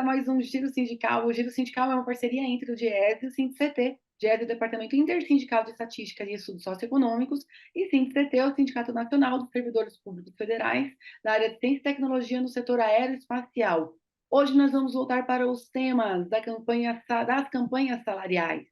mais um Giro Sindical. O Giro Sindical é uma parceria entre o DIESE e o SINDIC-CT. DIESE é o Departamento Intersindical de Estatística e Estudos Socioeconômicos, e SINDIC-CT é o Sindicato Nacional dos Servidores Públicos Federais da área de Ciência e Tecnologia no setor aeroespacial. Hoje nós vamos voltar para os temas das campanhas salariais,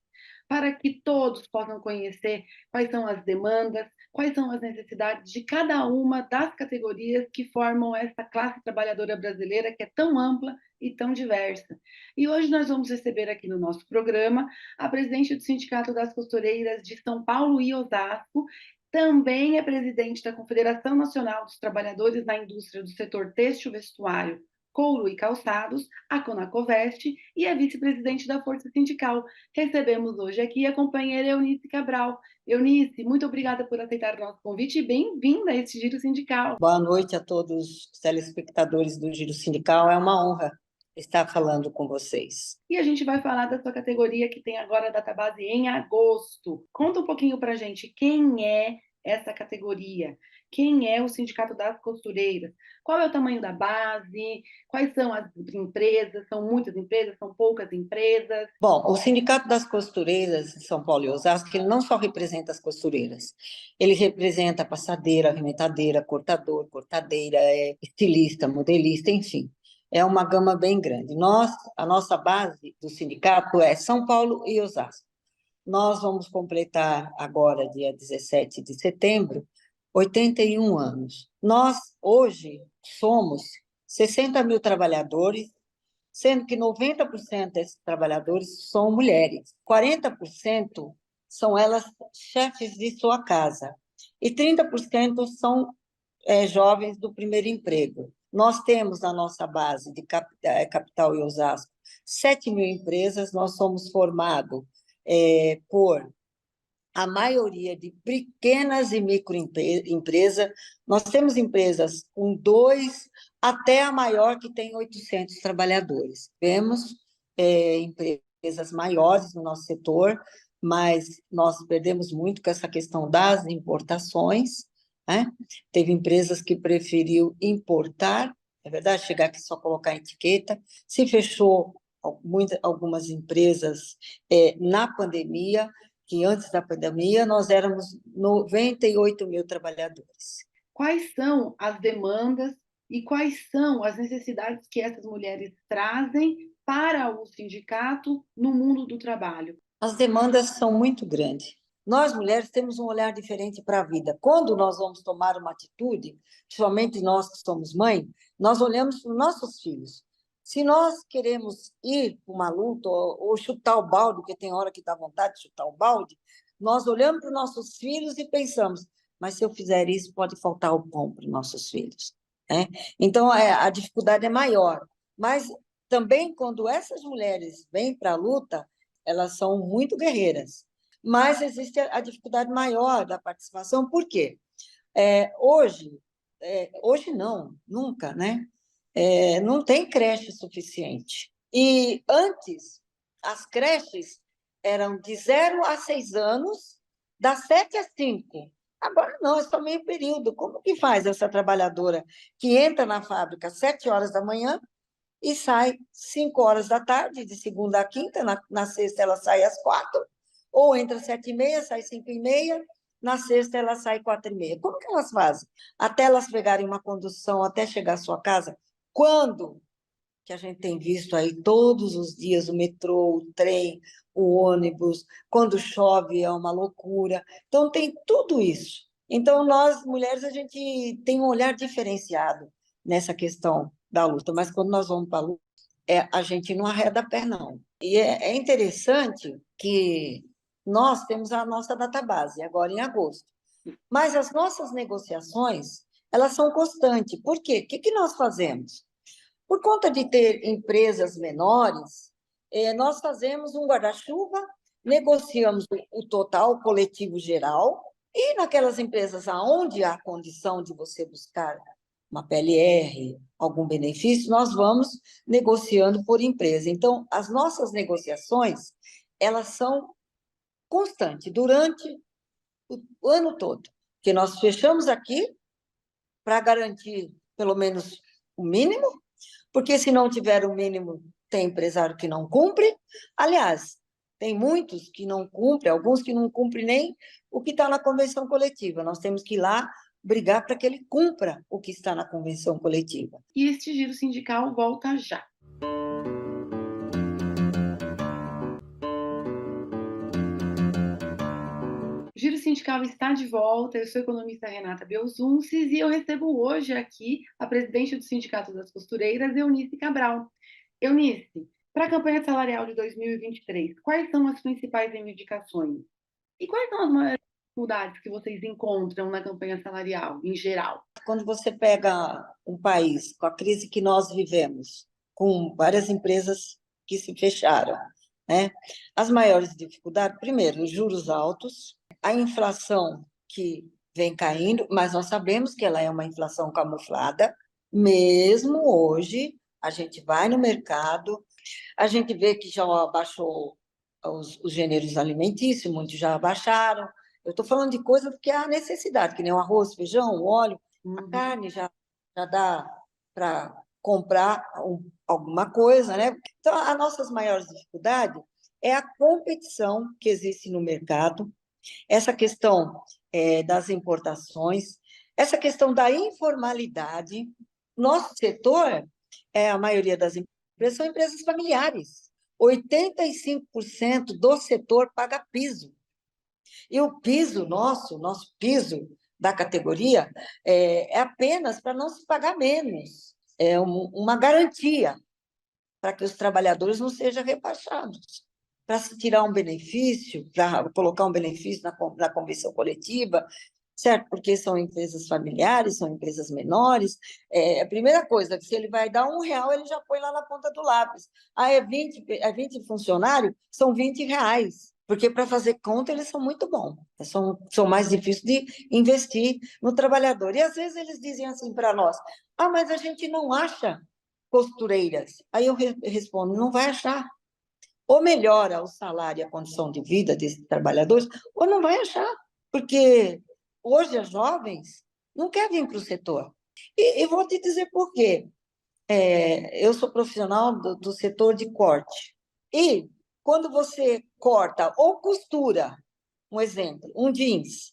para que todos possam conhecer quais são as demandas, quais são as necessidades de cada uma das categorias que formam essa classe trabalhadora brasileira que é tão ampla e tão diversa. E hoje nós vamos receber aqui no nosso programa a presidente do Sindicato das Costureiras de São Paulo e Osasco, também é presidente da Confederação Nacional dos Trabalhadores da Indústria do Setor Têxtil Vestuário, Couro e Calçados, a Conacovest, e é vice-presidente da Força Sindical. Recebemos hoje aqui a companheira Eunice Cabral. Eunice, muito obrigada por aceitar o nosso convite e bem-vinda a esse Giro Sindical. Boa noite a todos os telespectadores do Giro Sindical. É uma honra estar falando com vocês. E a gente vai falar da sua categoria, que tem agora a database em agosto. Conta um pouquinho para a gente quem é essa categoria, quem é o Sindicato das Costureiras, qual é o tamanho da base, quais são as empresas, são muitas empresas, são poucas empresas? Bom, o Sindicato das Costureiras de São Paulo e Osasco, ele não só representa as costureiras, ele representa a passadeira, arremetadeira, cortador, cortadeira, estilista, modelista, enfim. É uma gama bem grande. A nossa base do sindicato é São Paulo e Osasco. Nós vamos completar agora, dia 17 de setembro, 81 anos. Nós, hoje, somos 60 mil trabalhadores, sendo que 90% desses trabalhadores são mulheres, 40% são elas chefes de sua casa, e 30% são jovens do primeiro emprego. Nós temos na nossa base de Capital e Osasco 7 mil empresas, nós somos formados por a maioria de pequenas e microempresas. Nós temos empresas com 2 até a maior que tem 800 trabalhadores. Temos empresas maiores no nosso setor, mas nós perdemos muito com essa questão das importações, né? Teve empresas que preferiu importar, é verdade, chegar aqui só colocar a etiqueta, se fechou algumas empresas na pandemia, que antes da pandemia nós éramos 98 mil trabalhadores. Quais são as demandas e quais são as necessidades que essas mulheres trazem para o sindicato no mundo do trabalho? As demandas são muito grandes. Nós, mulheres, temos um olhar diferente para a vida. Quando nós vamos tomar uma atitude, principalmente nós que somos mãe, nós olhamos para os nossos filhos. Se nós queremos ir para uma luta ou chutar o balde, porque tem hora que dá vontade de chutar o balde, nós olhamos para os nossos filhos e pensamos, mas se eu fizer isso, pode faltar o pão para os nossos filhos, né? Então, a dificuldade é maior. Mas também, quando essas mulheres vêm para a luta, elas são muito guerreiras. Mas existe a dificuldade maior da participação. Por quê? Hoje não, nunca, né? Não tem creche suficiente. E antes, as creches eram de 0 a 6 anos, das 7 às 5. Agora não, é só meio período. Como que faz essa trabalhadora que entra na fábrica às 7 horas da manhã e sai 5 horas da tarde, de segunda a quinta, na sexta ela sai às 4, ou entra às 7h30, sai 5h30, na sexta ela sai 4h30. Como que elas fazem? Até elas pegarem uma condução, até chegar à sua casa, quando que a gente tem visto aí todos os dias o metrô, o trem, o ônibus, quando chove é uma loucura. Então, tem tudo isso. Então, nós, mulheres, a gente tem um olhar diferenciado nessa questão da luta, mas quando nós vamos para a luta, a gente não arreda pé, não. E é interessante que nós temos a nossa database, agora em agosto, mas as nossas negociações, elas são constantes. Por quê? O que nós fazemos? Por conta de ter empresas menores, nós fazemos um guarda-chuva, negociamos o total, o coletivo geral, e naquelas empresas onde há condição de você buscar uma PLR, algum benefício, nós vamos negociando por empresa. Então, as nossas negociações, elas são constantes, durante o ano todo, que nós fechamos aqui para garantir, pelo menos, o mínimo, porque se não tiver o mínimo, tem empresário que não cumpre. Aliás, tem muitos que não cumprem, alguns que não cumprem nem o que está na convenção coletiva. Nós temos que ir lá brigar para que ele cumpra o que está na convenção coletiva. E este giro sindical volta já. O Giro Sindical está de volta. Eu sou a economista Renata Belzunces e eu recebo hoje aqui a presidente do Sindicato das Costureiras, Eunice Cabral. Eunice, para a campanha salarial de 2023, quais são as principais reivindicações? E quais são as maiores dificuldades que vocês encontram na campanha salarial, em geral? Quando você pega um país com a crise que nós vivemos, com várias empresas que se fecharam, né? As maiores dificuldades, primeiro, os juros altos, a inflação que vem caindo, mas nós sabemos que ela é uma inflação camuflada. Mesmo hoje, a gente vai no mercado, a gente vê que já baixou os gêneros alimentícios, muitos já abaixaram. Eu estou falando de coisas que é a necessidade, que nem o arroz, feijão, o óleo, a carne já dá para comprar alguma coisa, né? Então, as nossas maiores dificuldades é a competição que existe no mercado, essa questão das importações, essa questão da informalidade. Nosso setor, a maioria das empresas são empresas familiares. 85% do setor paga piso. E o piso nosso piso da categoria, é apenas para não se pagar menos. É uma garantia para que os trabalhadores não sejam rebaixados. Para se tirar um benefício, para colocar um benefício na convenção coletiva, certo? Porque são empresas familiares, são empresas menores. A primeira coisa, que se ele vai dar R$ 1, ele já põe lá na ponta do lápis. Ah, é 20 funcionários? São R$ 20. Porque para fazer conta eles são muito bons, são mais difíceis de investir no trabalhador. E às vezes eles dizem assim para nós: ah, mas a gente não acha costureiras. Aí eu respondo: não vai achar. Ou melhora o salário e a condição de vida desses trabalhadores, ou não vai achar. Porque hoje as jovens não querem vir para o setor. E vou te dizer por quê. Eu sou profissional do setor de corte. E quando você corta ou costura, um exemplo, um jeans,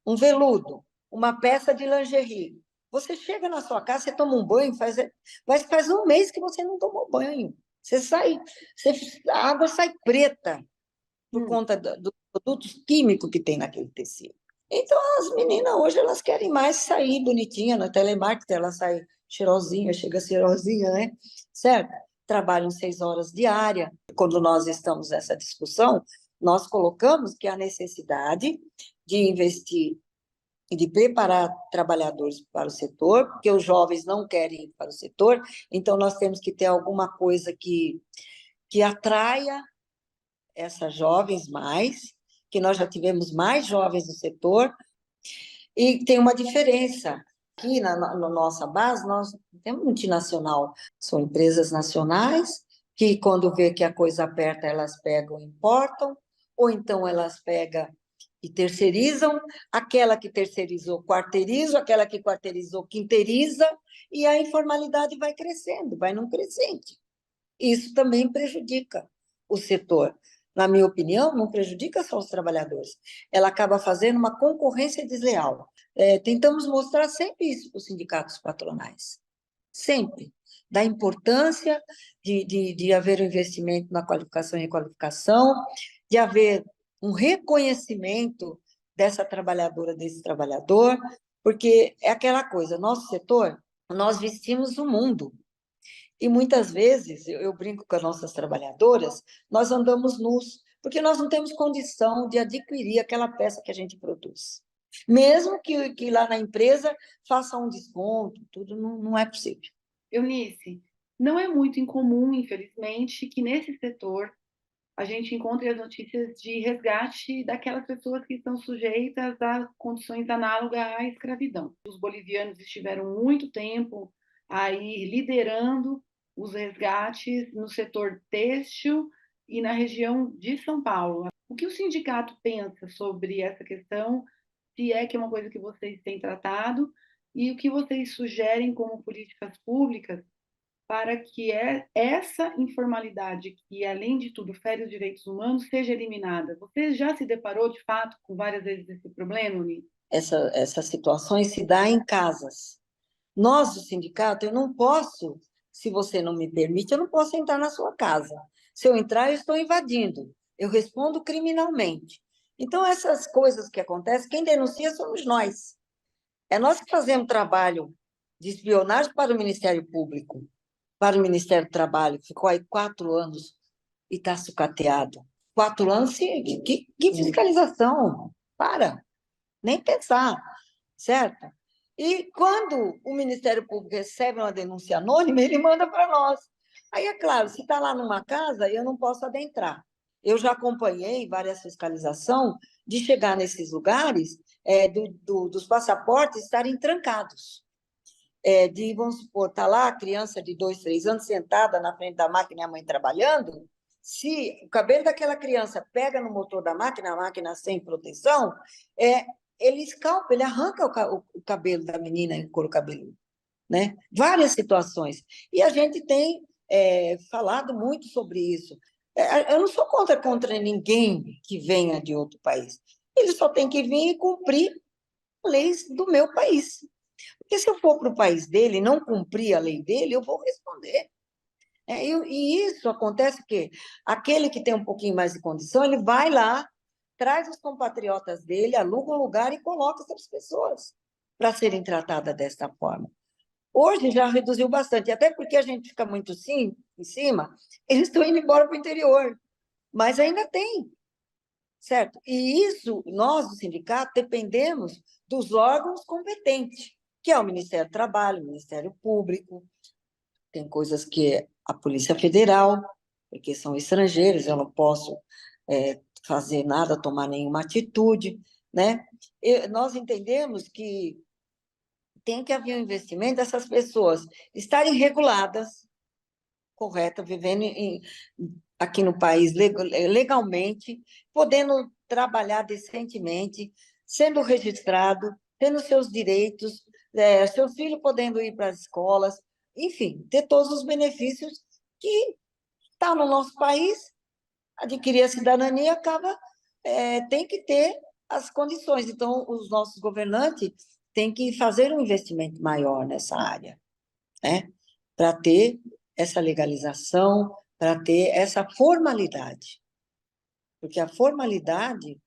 um veludo, uma peça de lingerie, você chega na sua casa, você toma um banho, faz um mês que você não tomou banho. A água sai preta por conta dos produtos químicos que tem naquele tecido. Então, as meninas hoje, elas querem mais sair bonitinha no telemarketing, ela sai cheirosinha, chega cheirosinha, né? Certo? Trabalham 6 horas diária. Quando nós estamos nessa discussão, nós colocamos que a necessidade de investir e de preparar trabalhadores para o setor, porque os jovens não querem ir para o setor, então nós temos que ter alguma coisa que atraia essas jovens mais, que nós já tivemos mais jovens no setor, e tem uma diferença. Aqui na nossa base, nós temos multinacional, são empresas nacionais, que quando vê que a coisa aperta, elas pegam e importam, ou então elas pegam e terceirizam, aquela que terceirizou quarteiriza, aquela que quarteirizou quinteiriza, e a informalidade vai crescendo, vai num crescente. Isso também prejudica o setor. Na minha opinião, não prejudica só os trabalhadores. Ela acaba fazendo uma concorrência desleal. Tentamos mostrar sempre isso para os sindicatos patronais. Sempre. Da importância de haver um investimento na qualificação e requalificação, de haver um reconhecimento dessa trabalhadora, desse trabalhador, porque é aquela coisa, nosso setor, nós vestimos o mundo. E muitas vezes, eu brinco com as nossas trabalhadoras, nós andamos nus, porque nós não temos condição de adquirir aquela peça que a gente produz. Mesmo que lá na empresa faça um desconto, tudo não é possível. Eunice, não é muito incomum, infelizmente, que nesse setor a gente encontre as notícias de resgate daquelas pessoas que estão sujeitas a condições análogas à escravidão. Os bolivianos estiveram muito tempo aí liderando os resgates no setor têxtil e na região de São Paulo. O que o sindicato pensa sobre essa questão, se é que é uma coisa que vocês têm tratado, e o que vocês sugerem como políticas públicas para que essa informalidade, que além de tudo fere os direitos humanos, seja eliminada. Você já se deparou, de fato, com várias vezes esse problema, Uni? Essas situações se dão em casas. Nós, do sindicato, eu não posso, se você não me permite, eu não posso entrar na sua casa. Se eu entrar, eu estou invadindo. Eu respondo criminalmente. Então, essas coisas que acontecem, quem denuncia somos nós. É nós que fazemos trabalho de espionagem para o Ministério Público, para o Ministério do Trabalho. Ficou aí 4 anos e está sucateado. 4 anos, sim, que fiscalização? Para, nem pensar, certo? E quando o Ministério Público recebe uma denúncia anônima, ele manda para nós. Aí, é claro, se está lá numa casa, eu não posso adentrar. Eu já acompanhei várias fiscalizações de chegar nesses lugares, dos passaportes estarem trancados. Vamos supor, está lá a criança de 2, 3 anos sentada na frente da máquina e a mãe trabalhando, se o cabelo daquela criança pega no motor da máquina, a máquina sem proteção, ele escalpa, ele arranca o cabelo da menina em couro cabeludo, né? Várias situações. E a gente tem falado muito sobre isso. Eu não sou contra ninguém que venha de outro país. Ele só tem que vir e cumprir leis do meu país. Porque se eu for para o país dele e não cumprir a lei dele, eu vou responder. E isso acontece que aquele que tem um pouquinho mais de condição, ele vai lá, traz os compatriotas dele, aluga um lugar e coloca essas pessoas para serem tratadas desta forma. Hoje já reduziu bastante, até porque a gente fica muito sim, em cima, eles estão indo embora para o interior, mas ainda tem, certo? E isso, nós do sindicato, dependemos dos órgãos competentes, que é o Ministério do Trabalho, o Ministério Público, tem coisas que a Polícia Federal, porque são estrangeiros, eu não posso fazer nada, tomar nenhuma atitude, né? Nós entendemos que tem que haver um investimento dessas pessoas estarem reguladas, correta, vivendo aqui no país legalmente, podendo trabalhar decentemente, sendo registrado, tendo seus direitos, seus filhos podendo ir para as escolas, enfim, ter todos os benefícios que está no nosso país, adquirir a cidadania tem que ter as condições. Então, os nossos governantes têm que fazer um investimento maior nessa área, né? Para ter essa legalização, para ter essa formalidade. Porque a formalidade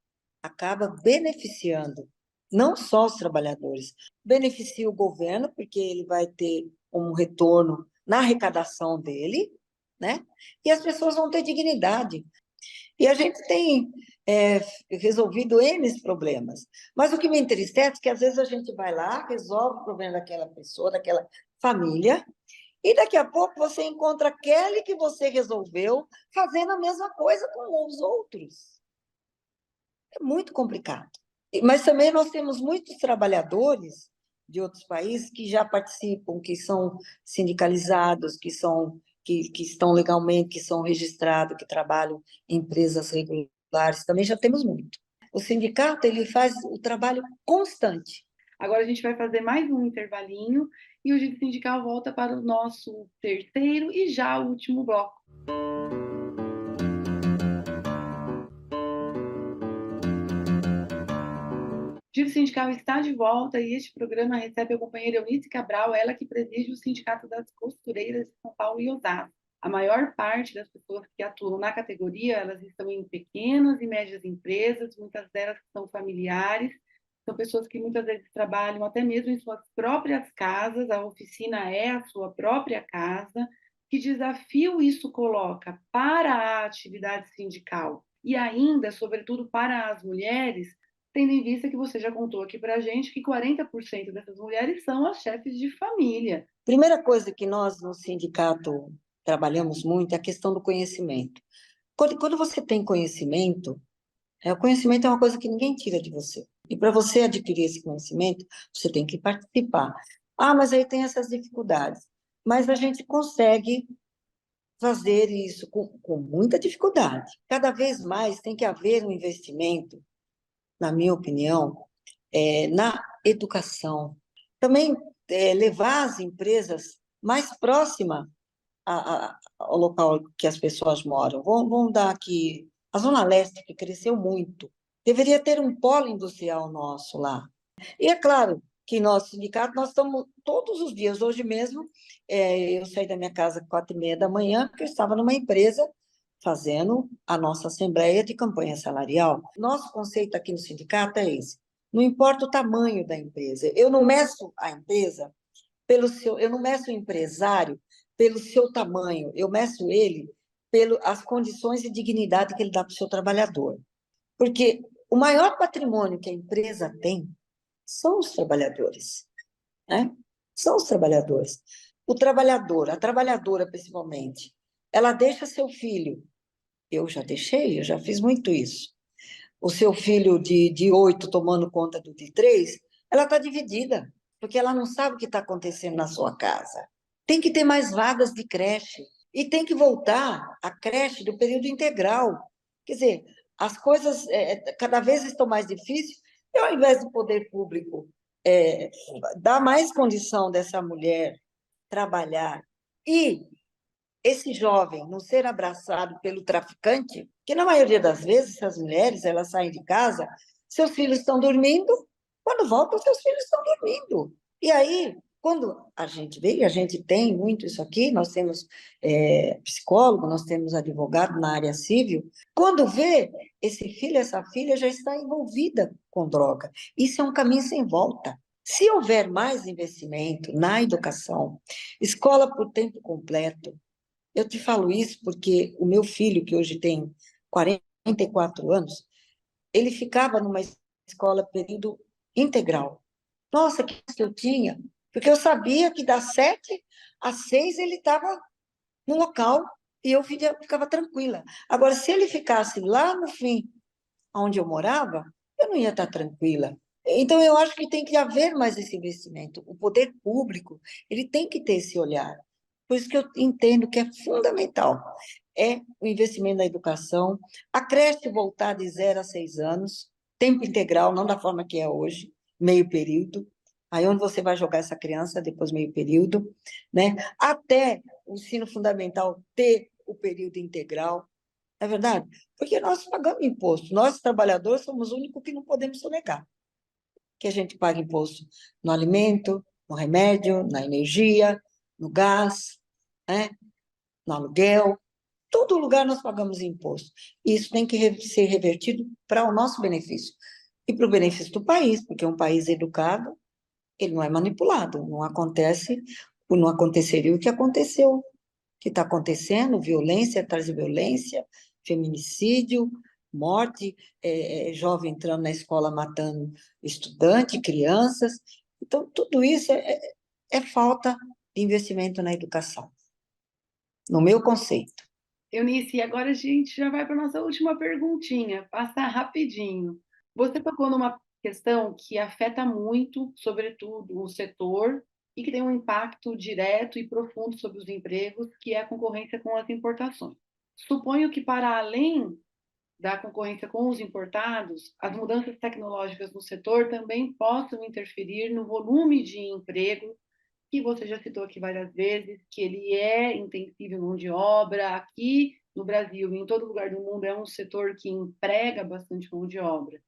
acaba beneficiando não só os trabalhadores, beneficia o governo, porque ele vai ter um retorno na arrecadação dele, né? E as pessoas vão ter dignidade. E a gente tem resolvido N problemas. Mas o que me entristece é que, às vezes, a gente vai lá, resolve o problema daquela pessoa, daquela família, e daqui a pouco você encontra aquele que você resolveu fazendo a mesma coisa com os outros. É muito complicado. Mas também nós temos muitos trabalhadores de outros países que já participam, que são sindicalizados, que estão legalmente, que são registrados, que trabalham em empresas regulares. Também já temos muito. O sindicato ele faz o trabalho constante. Agora a gente vai fazer mais um intervalinho e o Giro Sindical volta para o nosso terceiro e já último bloco. O Giro Sindical está de volta e este programa recebe a companheira Eunice Cabral, ela que preside o Sindicato das Costureiras de São Paulo e Osasco. A maior parte das pessoas que atuam na categoria, elas estão em pequenas e médias empresas, muitas delas são familiares, são pessoas que muitas vezes trabalham até mesmo em suas próprias casas, a oficina é a sua própria casa. Que desafio isso coloca para a atividade sindical e ainda, sobretudo, para as mulheres, tendo em vista que você já contou aqui para a gente que 40% dessas mulheres são as chefes de família. Primeira coisa que nós no sindicato trabalhamos muito é a questão do conhecimento. Quando você tem conhecimento, o conhecimento é uma coisa que ninguém tira de você. E para você adquirir esse conhecimento, você tem que participar. Ah, mas aí tem essas dificuldades. Mas a gente consegue fazer isso com muita dificuldade. Cada vez mais tem que haver um investimento, na minha opinião, na educação. Também levar as empresas mais próximas ao local que as pessoas moram. Vamos dar aqui a Zona Leste, que cresceu muito. Deveria ter um polo industrial nosso lá. E é claro que nosso sindicato, nós estamos todos os dias. Hoje mesmo, eu saí da minha casa às 4h30 da manhã, porque eu estava numa empresa fazendo a nossa assembleia de campanha salarial. Nosso conceito aqui no sindicato é esse. Não importa o tamanho da empresa. Eu não meço a empresa eu não meço o empresário pelo seu tamanho, eu meço ele pelas condições de dignidade que ele dá para o seu trabalhador. Porque o maior patrimônio que a empresa tem são os trabalhadores, né? São os trabalhadores. O trabalhador, a trabalhadora principalmente, ela deixa seu filho. Eu já deixei, eu já fiz muito isso. O seu filho de 8 tomando conta do de 3, ela está dividida, porque ela não sabe o que está acontecendo na sua casa. Tem que ter mais vagas de creche e tem que voltar à creche do período integral. Quer dizer, as coisas cada vez estão mais difíceis, e ao invés do poder público dar mais condição dessa mulher trabalhar e esse jovem não ser abraçado pelo traficante, que na maioria das vezes, essas mulheres, elas saem de casa, seus filhos estão dormindo, quando voltam, seus filhos estão dormindo. E aí, quando a gente vê, e a gente tem muito isso aqui, nós temos psicólogo, nós temos advogado na área civil, quando vê, esse filho, essa filha já está envolvida com droga. Isso é um caminho sem volta. Se houver mais investimento na educação, escola por tempo completo, eu te falo isso porque o meu filho, que hoje tem 44 anos, ele ficava numa escola período integral. Nossa, que eu tinha! Porque eu sabia que das 7 às 6 ele estava no local e eu ficava tranquila. Agora, se ele ficasse lá no fim, onde eu morava, eu não ia estar tranquila. Então, eu acho que tem que haver mais esse investimento. O poder público, ele tem que ter esse olhar. Por isso que eu entendo que é fundamental o investimento na educação, a creche voltar de 0 a 6 anos, tempo integral, não da forma que é hoje, meio período, aí onde você vai jogar essa criança depois meio período, né? Até o ensino fundamental ter o período integral, é verdade? Porque nós pagamos imposto, nós trabalhadores somos os únicos que não podemos sonegar, que a gente paga imposto no alimento, no remédio, na energia, no gás, né? No aluguel, todo lugar nós pagamos imposto. E isso tem que ser revertido para o nosso benefício e para o benefício do país, porque um país educado, ele não é manipulado, não aconteceria o que aconteceu, que está acontecendo, violência atrás de violência, feminicídio, morte, jovem entrando na escola matando estudante, crianças. Então, tudo isso é falta de investimento na educação, no meu conceito. Eunice, e agora a gente já vai para a nossa última perguntinha, passar rapidinho. Você tocou numa questão que afeta muito, sobretudo, o setor e que tem um impacto direto e profundo sobre os empregos, que é a concorrência com as importações. Suponho que, para além da concorrência com os importados, as mudanças tecnológicas no setor também possam interferir no volume de emprego que você já citou aqui várias vezes, que ele é intensivo em mão de obra. Aqui no Brasil e em todo lugar do mundo é um setor que emprega bastante mão de obra.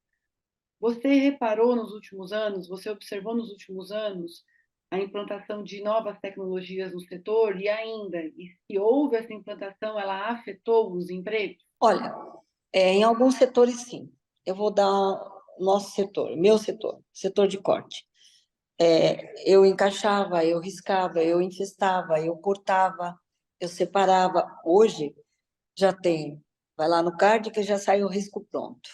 Você reparou nos últimos anos, você observou nos últimos anos a implantação de novas tecnologias no setor e ainda, e se houve essa implantação, ela afetou os empregos? Olha, em alguns setores, sim. Eu vou dar o nosso setor, meu setor de corte. Eu encaixava, eu riscava, eu infestava, eu cortava, eu separava. Hoje já tem, vai lá no card que já sai o risco pronto.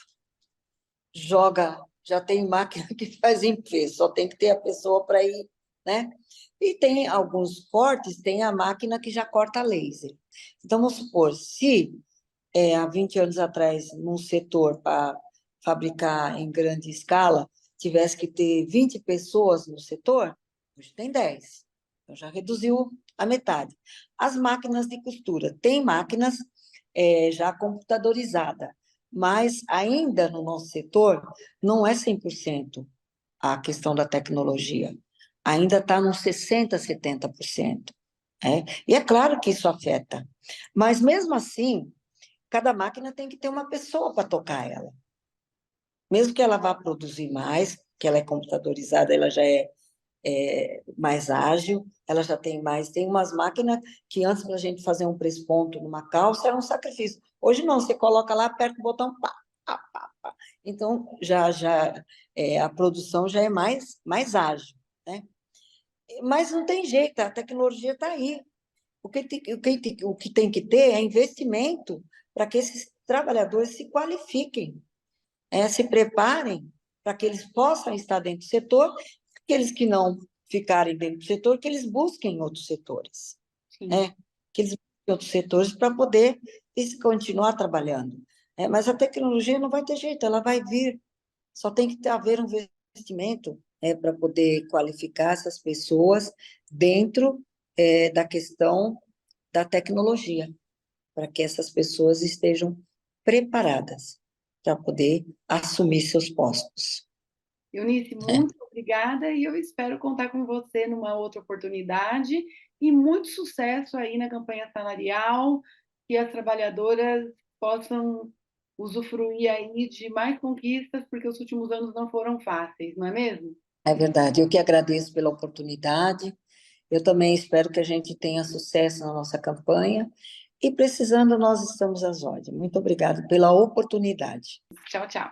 Joga, já tem máquina que faz infesto, só tem que ter a pessoa para ir, né? E tem alguns cortes, tem a máquina que já corta laser. Então, vamos supor, se há 20 anos atrás, num setor para fabricar em grande escala, tivesse que ter 20 pessoas no setor, hoje tem 10. Então, já reduziu a metade. As máquinas de costura, tem máquinas já computadorizadas, mas ainda no nosso setor não é 100% a questão da tecnologia. Ainda está nos 60%, 70%. E é claro que isso afeta. Mas, mesmo assim, cada máquina tem que ter uma pessoa para tocar ela. Mesmo que ela vá produzir mais, que ela é computadorizada, ela já é mais ágil, ela já tem mais. Tem umas máquinas que antes para a gente fazer um press-ponto numa calça era um sacrifício. Hoje não, você coloca lá, aperta o botão, pá, pá, pá, pá. Então, a produção já é mais ágil, né? Mas não tem jeito, a tecnologia está aí. O que tem que ter é investimento para que esses trabalhadores se qualifiquem, se preparem para que eles possam estar dentro do setor, aqueles que não ficarem dentro do setor, que eles busquem outros setores, Sim. né? Que eles busquem outros setores para poder continuar trabalhando. Mas a tecnologia não vai ter jeito, ela vai vir, só tem que haver um investimento para poder qualificar essas pessoas dentro da questão da tecnologia, para que essas pessoas estejam preparadas para poder assumir seus postos. Eunice, muito obrigada e eu espero contar com você numa outra oportunidade e muito sucesso aí na campanha salarial, que as trabalhadoras possam usufruir aí de mais conquistas, porque os últimos anos não foram fáceis, não é mesmo? É verdade, eu que agradeço pela oportunidade, eu também espero que a gente tenha sucesso na nossa campanha, e precisando, nós estamos às ordens. Muito obrigada pela oportunidade. Tchau, tchau.